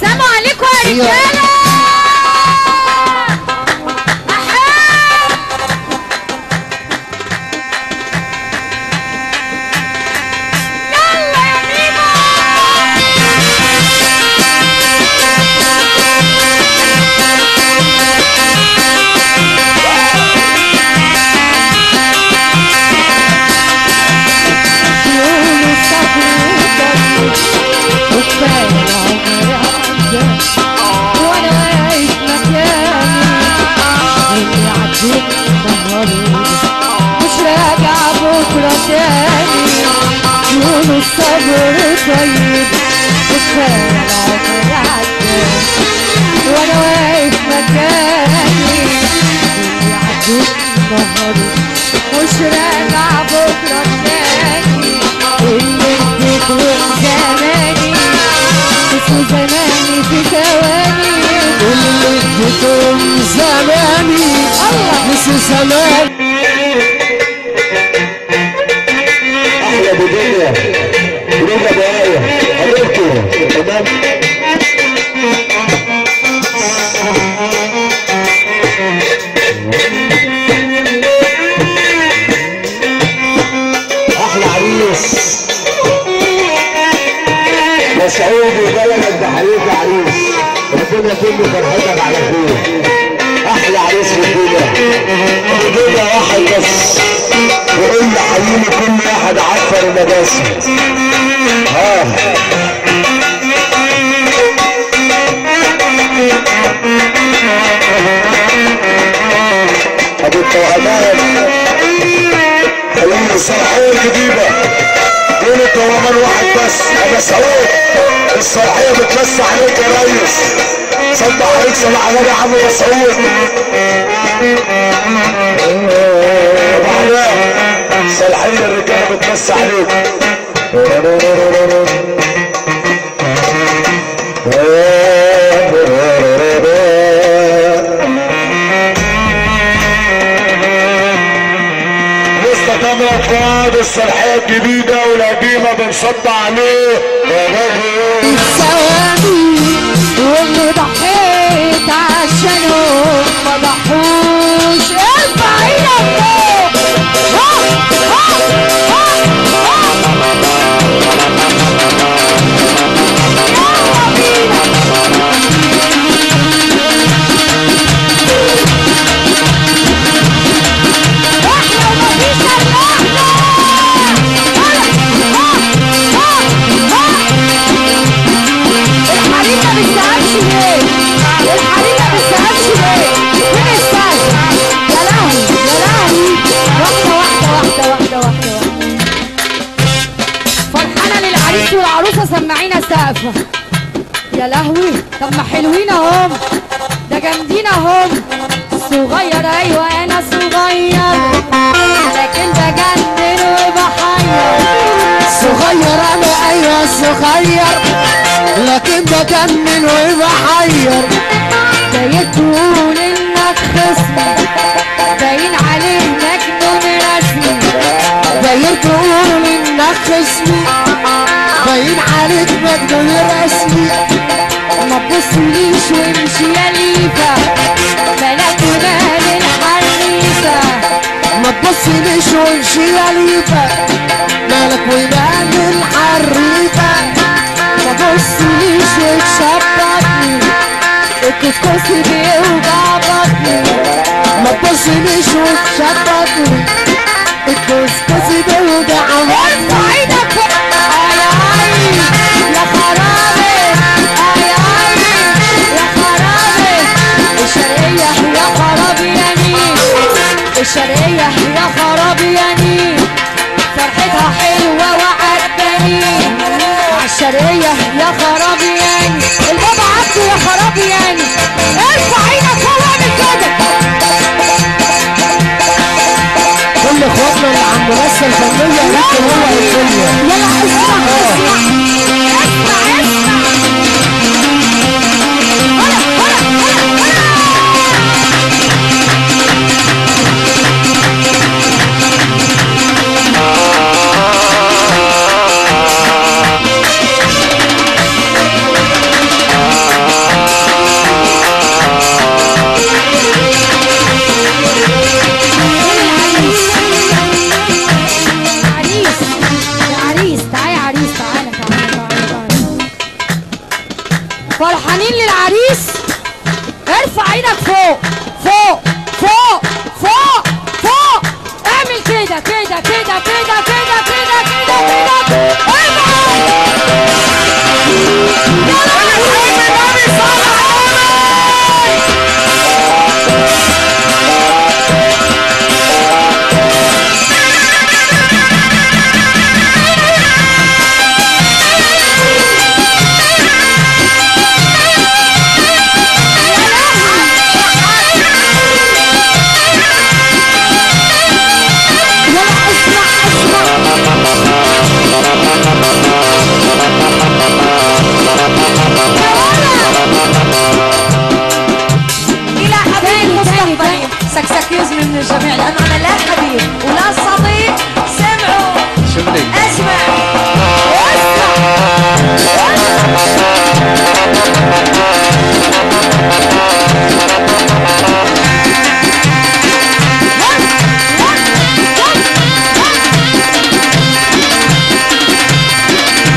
سلام عليكم يا رجاله. مش راجع بكرة تاني، يقولوا الصبر طيب وكفاية العمر عدى، وانا واقف مكاني اللي عدوني النهارده مش راجع بكرة تاني، اللي اديتهم زماني نسوا زماني في ثواني، اللي اديتهم زماني نسوا زماني. احلى بدنيا بدنيا بقايا حبيبتي تمام. احلى عريس يا سعودي بلدك بحييك يا عريس، ربنا يتم فرحتك على خير. احلى عريس في الدنيا واحد بس يقول لي حبيبي كل واحد عفر المداسم. ابو التوأمان خليني الصلاحيه الجديده دول التوأمان واحد بس. ابو سعود الصلاحيه بتمسي عليك يا ريس، صدق عليك صلاح على عم مسعود. ابو علاء صلاحيه الرجاله بتمسي عليك. لسه تامر فؤاد الصلاحيه الجديده والقديمه بنصب عليه ثواني، واللي ضحيت عشانهم ما ضحوش. ارفع ايدك فوق. سمعينا سقفة يا لهوي. طب ما حلوين اهم، ده جامدين اهم. صغير ايوه انا صغير لكن بجنن وبحير. صغير انا ايوه صغير لكن بجنن وبحير. جاي تقول انك خصمي باين عليه مجنون رسمي. جاي تقول انك خصمي باين عليك مجنون رسمي. ما تبصليش وامشي يا ليفا مالك ومال الحريفة. ما تبصليش وامشي يا ليفا مالك ومال الحريفة. ما تبصليش وتشبطني الكسكسي بيوجع بطني. ما تبصليش وتشبطني الكسكسي بيوجع بطني. ارفع ايدك فوق. يا خرابي يا خرابي. الشرقية يا خرابي يا نيل، الشرقية يا خرابي يا نيل. فرحتها حلوة وعجباني عالشرقية يا خرابي يا نيل. البابا عبده يا خرابي يا نيل. ارفع ايدك فوق واعمل كده. كل اخواتنا اللي عم منسى الفنية ممكن هو الفنية. يلا اسمع اسمع. فرحانين للعريس؟ ارفع ايدك فوق فوق فوق فوق فوق. اعمل كده كده كده كده كده كده كده كده. سكسكيوز من الجميع لأنه أنا لا حبيب ولا صديق. سمعوا اسمع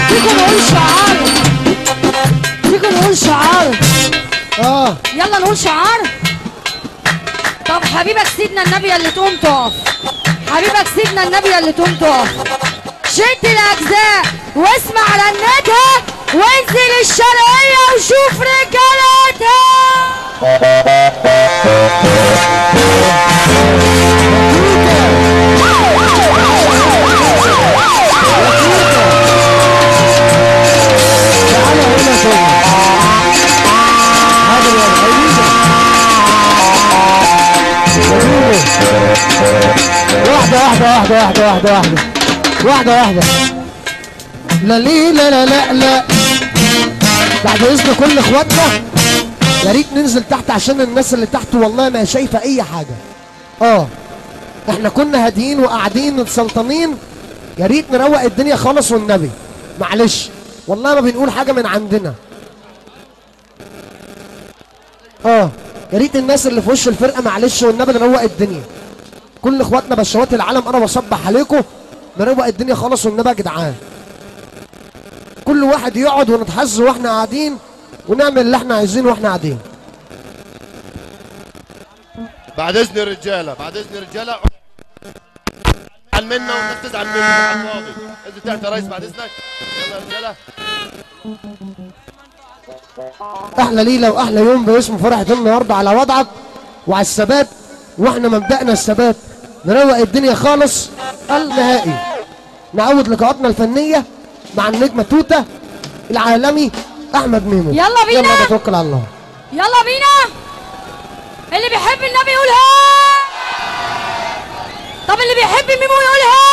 فيكم نقول شعار. فيكم نقول شعار. يلا نقول شعار. طب حبيبك سيدنا النبي اللي تقوم تقف. حبيبك سيدنا النبي اللي تقوم تقف. شد الاجزاء واسمع رنتها وانزل الشرقيه وشوف رجالتها. واحدة. لا ليه لا بعد اذن كل اخواتنا يا ريت ننزل تحت عشان الناس اللي تحت والله ما شايفه اي حاجه. احنا كنا هاديين وقاعدين متسلطنين، يا ريت نروق الدنيا خالص والنبي معلش والله ما بنقول حاجه من عندنا. يا ريت الناس اللي في وش الفرقه معلش والنبي نروق الدنيا. كل اخواتنا بشوات العالم انا بصبح عليكم، نروق الدنيا خالص والنبي يا جدعان. كل واحد يقعد ونتحز واحنا قاعدين ونعمل اللي احنا عايزينه واحنا قاعدين. بعد اذن الرجاله تزعل منا والناس تزعل منا على الفاضي. انزل تحت يا ريس بعد اذنك. يلا يا رجاله. احلى ليله واحلى يوم باسم فرحه النهارده على وضعك وعلى الثبات، واحنا مبدأنا الثبات. نروق الدنيا خالص النهائي. نعود لقاءاتنا الفنيه مع النجمه توته العالمي احمد ميمو. يلا بينا. يلا بتوكل على الله. يلا بينا. اللي بيحب النبي يقولها. طب اللي بيحب ميمو يقولها.